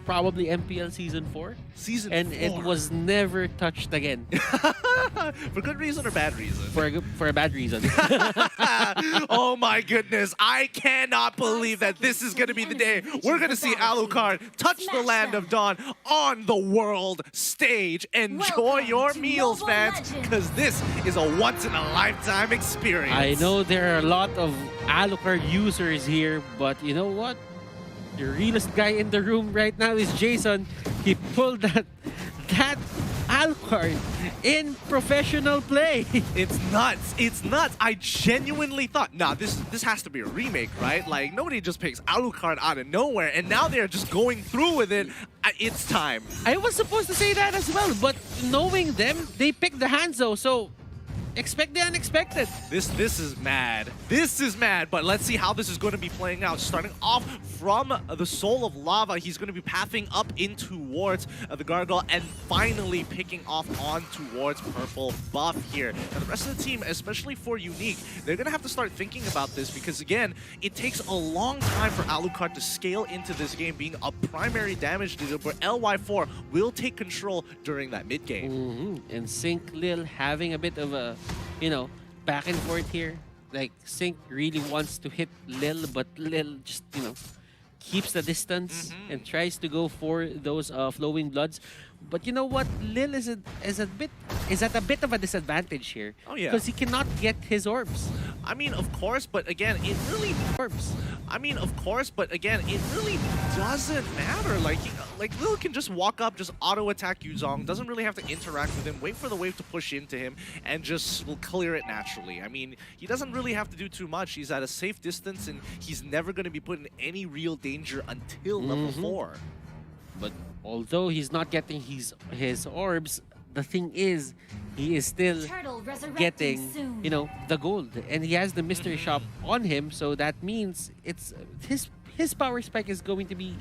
probably MPL Season 4. And it was never touched again. For good reason or bad reason? For a bad reason. Oh my goodness, I cannot believe that this is going to be the day we're going to see Alucard touch the Land of Dawn on the world stage. Enjoy your meals, fans, because this is a once-in-a-lifetime experience. I know there are a lot of Alucard users here, but you know what? The realest guy in the room right now is Jason. He pulled that Alucard in professional play. It's nuts. It's nuts. I genuinely thought, nah, this has to be a remake, right? Like, nobody just picks Alucard out of nowhere, and now they're just going through with it. It's time. I was supposed to say that as well, but knowing them, they picked the Hanzo, so expect the unexpected. This is mad. This is mad, but let's see how this is going to be playing out. Starting off from the Soul of Lava, he's going to be pathing up in towards the Gargoyle and finally picking off on towards Purple Buff here. Now the rest of the team, especially for Unique, they're going to have to start thinking about this because, again, it takes a long time for Alucard to scale into this game being a primary damage dealer, where LY4 will take control during that mid game. And Sync Lil having a bit of a, you know, back and forth here. Like, Sync really wants to hit Lil, but Lil just, you know, keeps the distance and tries to go for those flowing bloods. But you know what? Lil is at a bit of a disadvantage here. Oh yeah. Because he cannot get his orbs. I mean, of course, but again, it really doesn't matter. Like Lil can just walk up, just auto attack Yuzong, doesn't really have to interact with him, wait for the wave to push into him, and just will clear it naturally. I mean, he doesn't really have to do too much. He's at a safe distance, and he's never going to be put in any real danger until level 4. But although he's not getting his orbs, the thing is, he is still getting, you know, the gold, and he has the mystery shop on him. So that means it's his power spike is going to be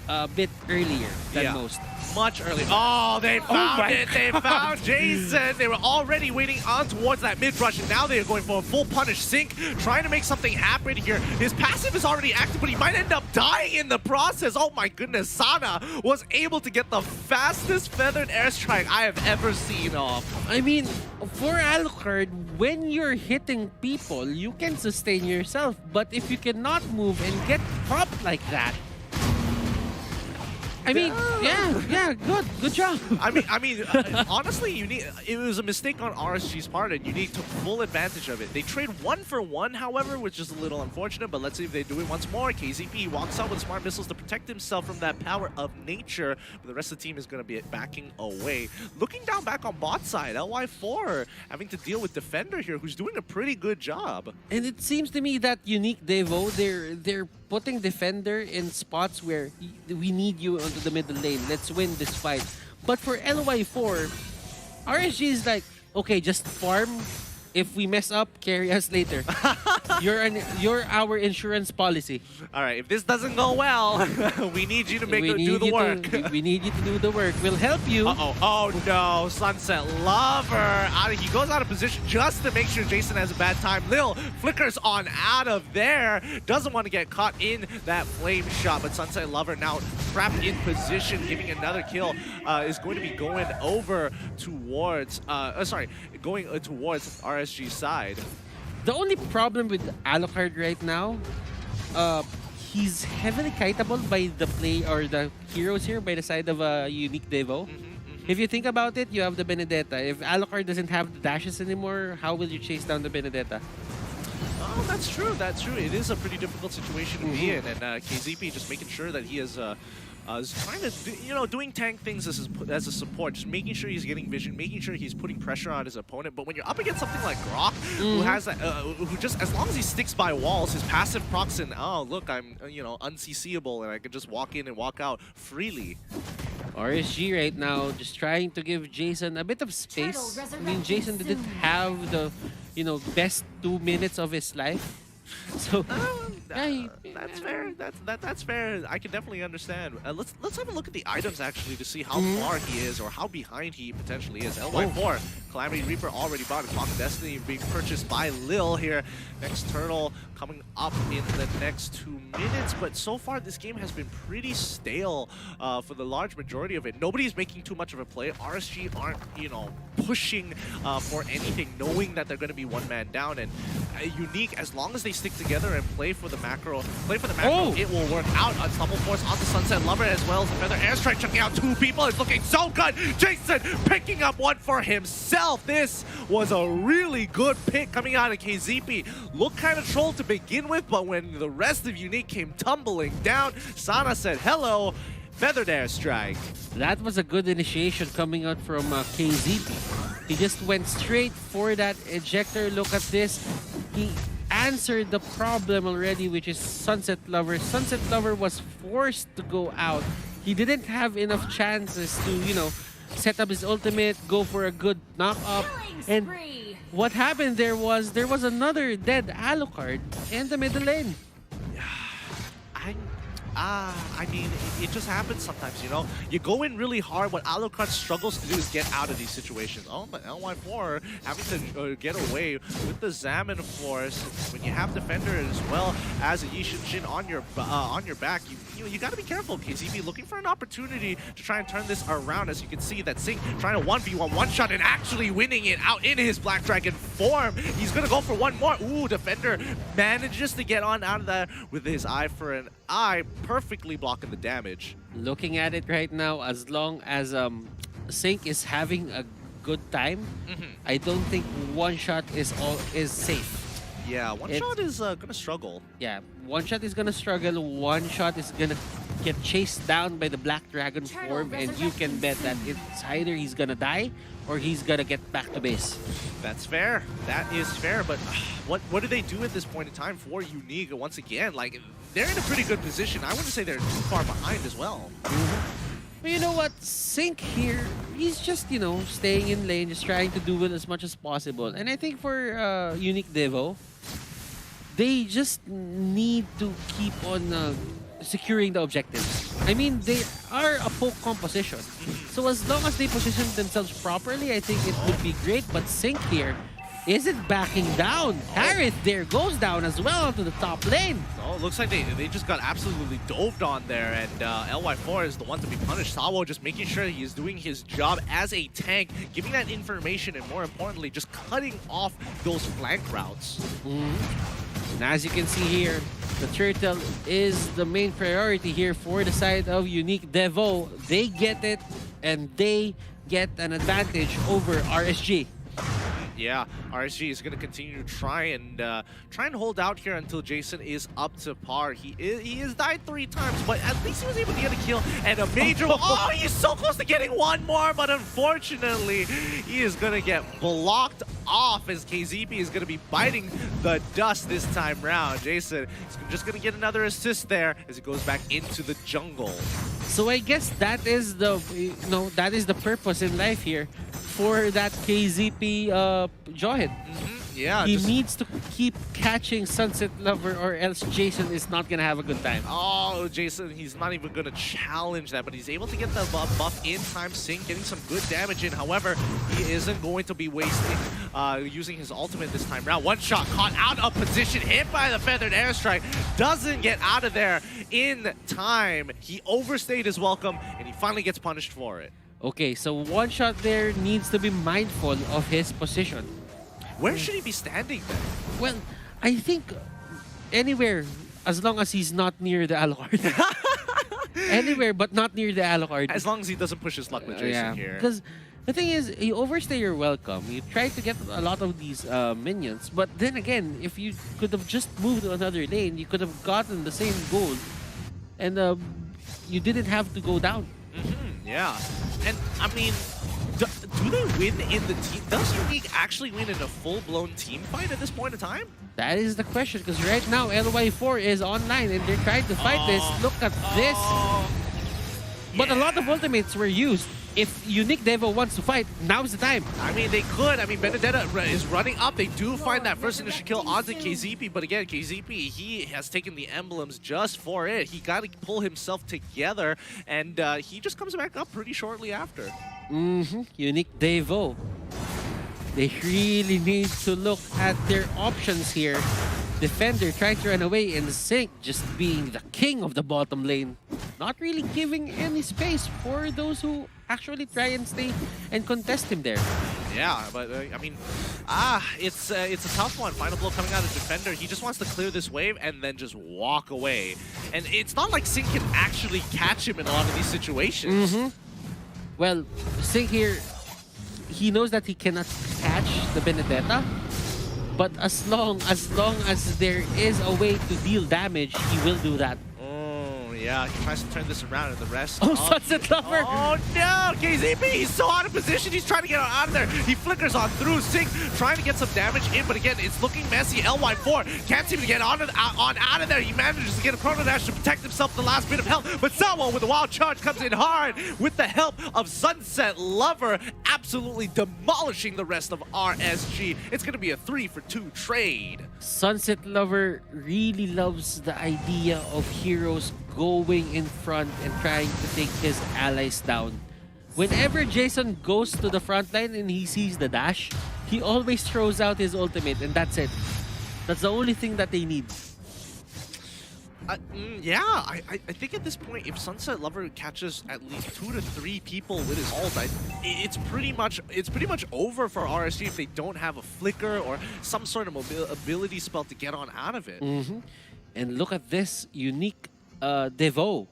a bit earlier than most. Much earlier. Oh, they found it. They found Jason. They were already waiting on towards that mid rush, and now they are going for a full punish. Sync trying to make something happen here. His passive is already active, but he might end up dying in the process. Oh my goodness. Sana was able to get the fastest feathered airstrike I have ever seen off. I mean, for Alucard, when you're hitting people, you can sustain yourself. But if you cannot move and get popped like that, I mean, yeah, good job. I mean, honestly, it was a mistake on RSG's part, and Unique took full advantage of it. They trade 1-for-1, however, which is a little unfortunate, but let's see if they do it once more. KZP walks out with smart missiles to protect himself from that power of nature, but the rest of the team is going to be backing away. Looking down back on bot side, LY4 having to deal with Defender here, who's doing a pretty good job. And it seems to me that Unique Devo, they're putting Defender in spots where we need you onto the middle lane. Let's win this fight. But for LY4, RSG is like, okay, just farm. If we mess up, carry us later. You're our insurance policy. All right, if this doesn't go well, we need you to do the work. We need you to do the work. We'll help you. Oh no, Sunset Lover. He goes out of position just to make sure Jason has a bad time. Lil flickers on out of there. Doesn't want to get caught in that flame shot, but Sunset Lover now trapped in position, giving another kill. Is going to be going over towards, going towards RSG side. The only problem with Alucard right now, he's heavily kiteable by the play or the heroes here by the side of a Unique Devo. If you think about it, you have the Benedetta. If Alucard doesn't have the dashes anymore, how will you chase down the Benedetta? Oh, that's true. That's true. It is a pretty difficult situation to be in, and KZP just making sure that he is trying to, doing tank things as a support, just making sure he's getting vision, making sure he's putting pressure on his opponent. But when you're up against something like Grok, who has who just, as long as he sticks by walls, his passive procs in, oh look, I'm unCCable and I can just walk in and walk out freely. RSG right now just trying to give Jason a bit of space. I mean, Jason didn't have the best 2 minutes of his life, so That's fair. That's fair. I can definitely understand. Let's have a look at the items actually to see how far he is or how behind he potentially is. LY4, Calamity Reaper already bought. Clock of Destiny being purchased by Lil here. Next turtle coming up in the next 2 minutes. But so far this game has been pretty stale for the large majority of it. Nobody's making too much of a play. RSG aren't, pushing for anything, knowing that they're going to be one man down. And Unique, as long as they stick together and play for the macro, it will work out. Unstoppable Force on the Sunset Lover as well as the Feather Airstrike, checking out 2 people. It's looking so good. Jason picking up one for himself. This was a really good pick coming out of KZP. Looked kind of trolled to begin with, but when the rest of Unique came tumbling down, Sana said hello. Feathered Airstrike. That was a good initiation coming out from KZP. He just went straight for that ejector. Look at this. He answered the problem already, which is Sunset Lover. Sunset Lover was forced to go out. He didn't have enough chances to, set up his ultimate, go for a good knock-up. And what happened there was another dead Alucard in the middle lane. I mean, it just happens sometimes, You go in really hard. What Alucard struggles to do is get out of these situations. Oh, but LY4 having to get away with the Zamen Force. When you have Defender as well as a Yishin on your back, you got to be careful. KZP looking for an opportunity to try and turn this around. As you can see, that Sync trying to 1v1 one-shot and actually winning it out in his Black Dragon form. He's going to go for one more. Ooh, Defender manages to get on out of that with his eye for an eye, perfectly blocking the damage. Looking at it right now, as long as Sync is having a good time, I don't think one shot is safe. Yeah, one shot is gonna struggle. Yeah, one shot is gonna struggle. One shot is gonna get chased down by the Black Dragon form, and you can bet that it's either he's gonna die or he's gonna get back to base. That's fair. That is fair. But what do they do at this point in time for Unique? Once again, like, they're in a pretty good position. I wouldn't say they're too far behind as well. But you know what? Sync here, he's just, staying in lane, just trying to do it as much as possible. And I think for Unique Devo, they just need to keep on securing the objectives. I mean, they are a poke composition. So as long as they position themselves properly, I think it would be great. But Sync here isn't backing down. Harith there goes down as well onto the top lane. Oh, it looks like they just got absolutely doved on there, and LY4 is the one to be punished. Sawo just making sure he is doing his job as a tank, giving that information, and more importantly, just cutting off those flank routes. And as you can see here, the turtle is the main priority here for the side of Unique Devo. They get it, and they get an advantage over RSG. Yeah, RSG is going to continue to try and hold out here until Jason is up to par. He has died 3 times, but at least he was able to get a kill and a major. Oh, he's so close to getting one more, but unfortunately, he is going to get blocked off as KZP is going to be biting the dust this time round. Jason is just going to get another assist there as he goes back into the jungle. So I guess that is the purpose in life here for that KZP Jawhead. Yeah, he needs to keep catching Sunset Lover, or else Jason is not gonna have a good time. Oh, Jason, he's not even gonna challenge that, but he's able to get the buff in time sync, getting some good damage in. However, he isn't going to be wasting using his ultimate this time round. One shot caught out of position, hit by the Feathered Airstrike, doesn't get out of there in time. He overstayed his welcome, and he finally gets punished for it. Okay, so one shot there needs to be mindful of his position. Where should he be standing then? Well, I think anywhere, as long as he's not near the Alucard. Anywhere but not near the Alucard. As long as he doesn't push his luck with Jason here. Because the thing is, you overstay your welcome. You try to get a lot of these minions, but then again, if you could have just moved to another lane, you could have gotten the same gold, and you didn't have to go down. Yeah, and I mean, do they win in the team? Does Unique actually win in a full-blown team fight at this point in time? That is the question, because right now LY4 is online and they're trying to fight this. Look at this. But a lot of ultimates were used. if Unique Devo wants to fight, now's the time. I mean, they could. I mean, Benedetta is running up. They do find that first initial kill onto KZP, but again, KZP, he has taken the emblems just for it. He got to pull himself together, and he just comes back up pretty shortly after. Unique Devo. They really need to look at their options here. Defender trying to run away, and Sync just being the king of the bottom lane. Not really giving any space for those who actually try and stay and contest him there. Yeah, but I mean, it's a tough one. Final blow coming out of Defender. He just wants to clear this wave and then just walk away. And it's not like Sync can actually catch him in a lot of these situations. Well, Sync here, he knows that he cannot catch the Benedetta, but as long as there is a way to deal damage, he will do that. Yeah, he tries to turn this around, and the rest... Oh, Sunset Lover! Oh, no! KZP, he's so out of position. He's trying to get out of there. He flickers on through. Sync trying to get some damage in, but again, it's looking messy. LY4 can't seem to get on out of there. He manages to get a Chrono Dash to protect himself the last bit of health, but Salvo with a wild charge comes in hard with the help of Sunset Lover, absolutely demolishing the rest of RSG. It's going to be a 3-for-2 trade. Sunset Lover really loves the idea of heroes going in front and trying to take his allies down. Whenever Jason goes to the front line and he sees the dash, he always throws out his ultimate, and that's it. That's the only thing that they need. Yeah, I think at this point, if Sunset Lover catches at least 2 to 3 people with his ult, it's pretty much over for RSG if they don't have a flicker or some sort of ability spell to get on out of it. And look at this Unique Devo.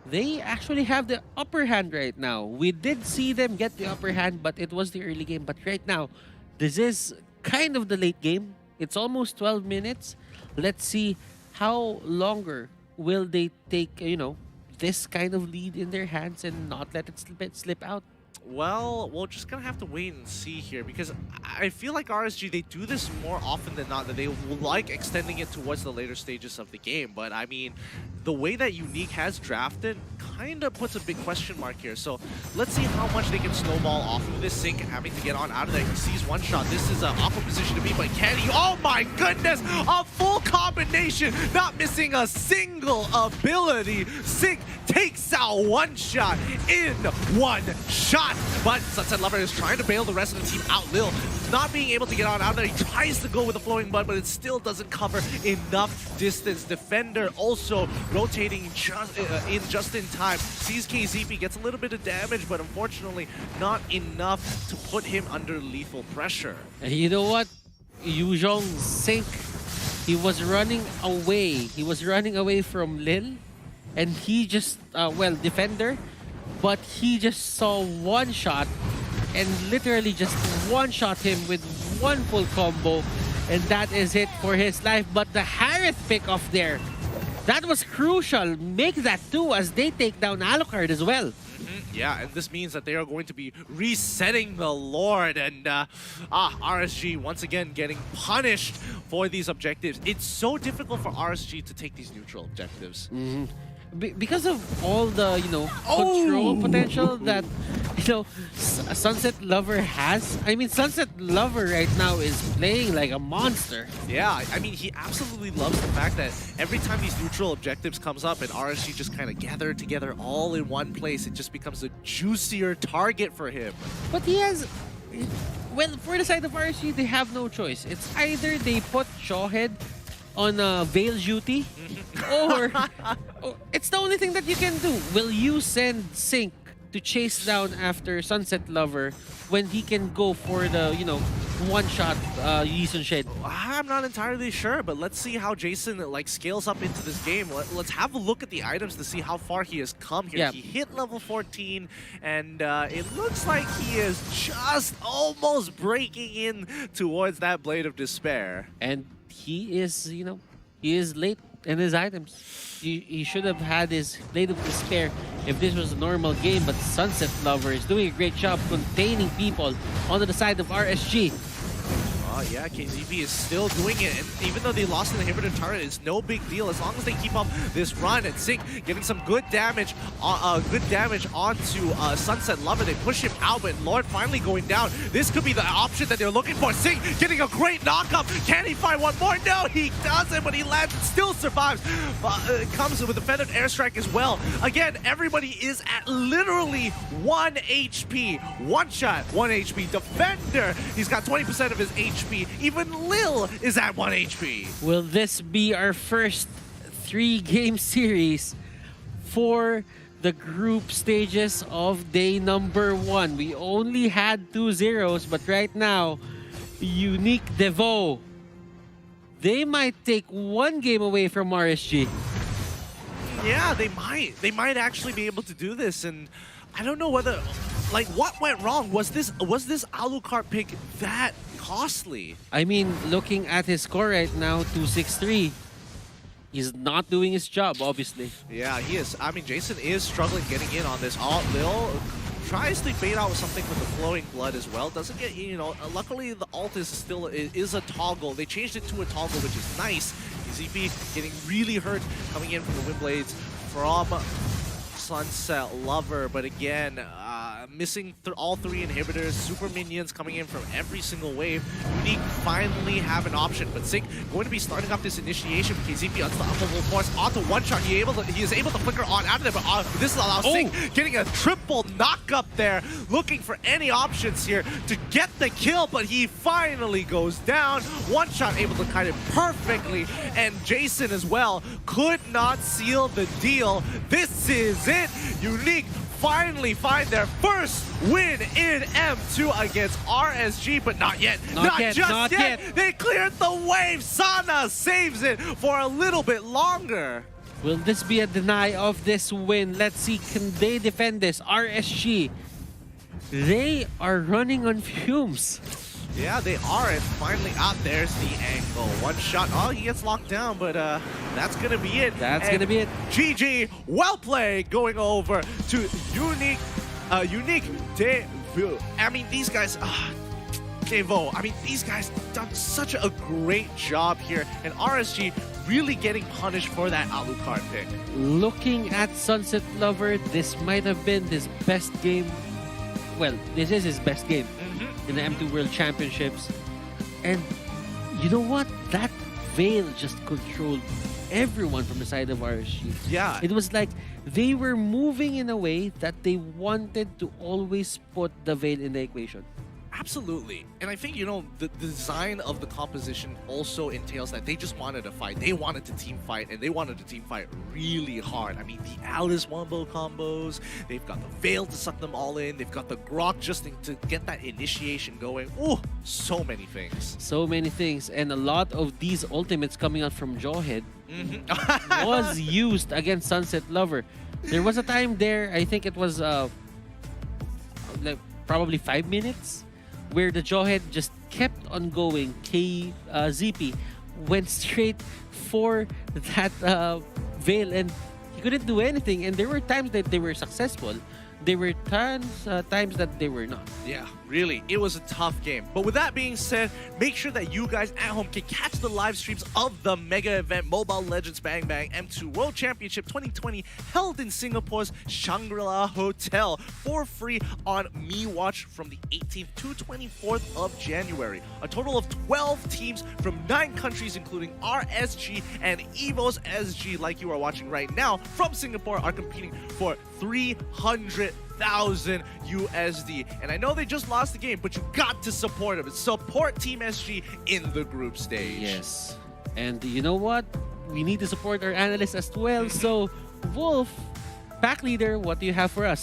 They actually have the upper hand right now. We did see them get the upper hand, but it was the early game. But right now, this is kind of the late game. It's almost 12 minutes. Let's see how longer will they take, this kind of lead in their hands and not let it slip out. Well, we're just gonna have to wait and see here, because I feel like RSG, they do this more often than not, that they like extending it towards the later stages of the game. But I mean, the way that Unique has drafted kind of puts a big question mark here. So let's see how much they can snowball off of this. Sync having to get on out of there. He sees one shot. This is an awkward position to be, but can he? Oh my goodness! A full combination, not missing a single ability. Sync takes out one shot in one shot. But Sunset Lover is trying to bail the rest of the team out. Lil not being able to get on out there. He tries to go with the flowing bud, but it still doesn't cover enough distance. Defender also rotating just in time. Sees KZP, gets a little bit of damage, but unfortunately not enough to put him under lethal pressure. And you know what? Yuzhong Sync, he was running away. He was running away from Lil, and he just, Defender, but he just saw one shot and literally just one-shot him with one full combo, and that is it for his life. But the Harith pick off there, that was crucial. Make that too as they take down Alucard as well. Yeah, and this means that they are going to be resetting the Lord, and RSG once again getting punished for these objectives. It's so difficult for RSG to take these neutral objectives. Because of all the, control potential that, Sunset Lover has. I mean, Sunset Lover right now is playing like a monster. Yeah, I mean, he absolutely loves the fact that every time these neutral objectives comes up and RSG just kind of gather together all in one place, it just becomes a juicier target for him. But he has... Well, for the side of RSG, they have no choice. It's either they put Shawhead on Veil duty, or it's the only thing that you can do. Will you send Sync to chase down after Sunset Lover when he can go for the, one-shot Yeesun Shed? I'm not entirely sure, but let's see how Jason scales up into this game. Let's have a look at the items to see how far he has come here. Yeah. He hit level 14, and it looks like he is just almost breaking in towards that Blade of Despair. And he is, he is late in his items. He should have had his Blade of Despair if this was a normal game, but Sunset Lover is doing a great job containing people onto the side of RSG. Yeah, KZP is still doing it, and even though they lost an inhibitor turret, it's no big deal as long as they keep up this run. And Sync getting some good damage onto Sunset Lover. They push him out, but Lord finally going down. This could be the option that they're looking for. Sync getting a great knockup. Can he find one more? No, he doesn't, but he lands and still survives. Comes with a feathered airstrike as well. Again, everybody is at literally 1 HP. One shot, 1 HP. Defender, he's got 20% of his HP. Even Lil is at 1 HP. Will this be our first 3-game series for the group stages of day number 1? We only had 2 zeros, but right now, Unique Devo, they might take 1 game away from RSG. Yeah, they might. They might actually be able to do this, and I don't know whether, like, what went wrong? Was this Alucard pick that costly? I mean, looking at his score right now, 263, he's not doing his job, obviously. Yeah, he is. I mean, Jason is struggling getting in on this. Lil tries to bait out something with the flowing blood as well. Doesn't get, you know, luckily the ult is still a toggle. They changed it to a toggle, which is nice. ZP getting really hurt coming in from the Windblades from Sunset Lover, but again, missing all 3 inhibitors, super minions coming in from every single wave. Unique finally have an option, but Sync going to be starting off this initiation. KZP unstoppable force onto one shot. He is able to flicker on out of there, but this allows Sync getting a triple knock up there, looking for any options here to get the kill, but he finally goes down. One shot able to kite it perfectly, and Jason as well could not seal the deal. This is it. Unique finally find their first win in M2 against RSG, but not yet. Not just yet. They cleared the wave. Sana saves it for a little bit longer. Will this be a deny of this win? Let's see, can they defend this? RSG, they are running on fumes. Yeah, they are, and finally, there's the angle. One shot, he gets locked down, but that's gonna be it. That's gonna be it. GG, well played, going over to Unique Devo. I mean, these guys, Devo, I mean, these guys done such a great job here, and RSG really getting punished for that Alucard pick. Looking at Sunset Lover, this might have been his best game. Well, this is his best game in the M2 World Championships. And you know what? That Veil just controlled everyone from the side of RSG. Yeah. It was like they were moving in a way that they wanted to always put the Veil in the equation. Absolutely. And I think, you know, the design of the composition also entails that they just wanted to fight. They wanted to team fight, and they wanted to team fight really hard. I mean, the Alice Wombo combos, they've got the Veil to suck them all in, they've got the Grok just to get that initiation going. Oh, so many things. So many things. And a lot of these ultimates coming out from Jawhead was used against Sunset Lover. There was a time there, I think it was like probably 5 minutes, where the Jawhead just kept on going. ZP went straight for that Veil, and he couldn't do anything. And there were times that they were successful. There were times that they were not. Yeah, really, it was a tough game. But with that being said, make sure that you guys at home can catch the live streams of the mega event Mobile Legends Bang Bang M2 World Championship 2020 held in Singapore's Shangri-La Hotel for free on MeWatch from the 18th to 24th of January. A total of 12 teams from 9 countries, including RSG and EVOS SG, like you are watching right now, from Singapore, are competing for 300,000 USD. And I know they just lost the game, but you got to support them. Support Team SG in the group stage. Yes. And you know what? We need to support our analysts as well. So, Wolf, pack leader, what do you have for us?